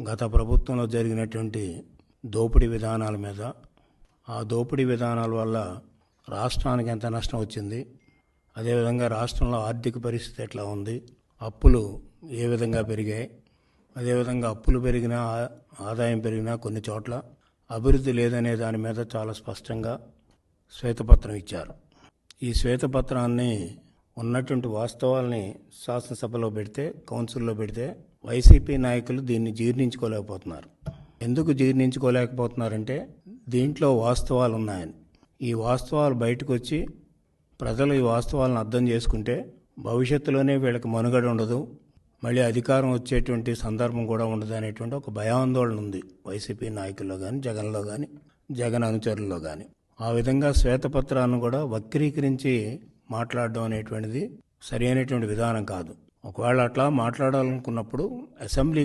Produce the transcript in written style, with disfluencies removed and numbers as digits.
గత ప్రభుత్వంలో జరిగినటువంటి దోపిడీ విధానాల మీద, ఆ దోపిడీ విధానాల వల్ల రాష్ట్రానికి ఎంత నష్టం వచ్చింది, అదేవిధంగా రాష్ట్రంలో ఆర్థిక పరిస్థితి ఎట్లా ఉంది, అప్పులు ఏ విధంగా పెరిగాయి, అదేవిధంగా అప్పులు పెరిగినా ఆదాయం పెరిగినా కొన్ని చోట్ల అభివృద్ధి లేదనే దాని మీద చాలా స్పష్టంగా శ్వేతపత్రం ఇచ్చారు. ఈ శ్వేతపత్రాన్ని ఉన్నటువంటి వాస్తవాల్ని శాసనసభలో పెడితే, కౌన్సిల్లో పెడితే వైసీపీ నాయకులు దీన్ని జీర్ణించుకోలేకపోతున్నారు. ఎందుకు జీర్ణించుకోలేకపోతున్నారంటే దీంట్లో వాస్తవాలు ఉన్నాయని. ఈ వాస్తవాలు బయటకు వచ్చి ప్రజలు ఈ వాస్తవాలను అర్థం చేసుకుంటే భవిష్యత్తులోనే వీళ్ళకి మనుగడ ఉండదు, మళ్ళీ అధికారం వచ్చేటువంటి సందర్భం కూడా ఉండదు అనేటువంటి ఒక భయాందోళన ఉంది వైసీపీ నాయకుల్లో కానీ, జగన్లో కానీ, జగన్ అనుచరుల్లో కానీ. ఆ విధంగా శ్వేతపత్రాన్ని కూడా వక్రీకరించి మాట్లాడడం అనేటువంటిది సరి అయినటువంటి విధానం కాదు. ఒకవేళ అట్లా మాట్లాడాలనుకున్నప్పుడు అసెంబ్లీకి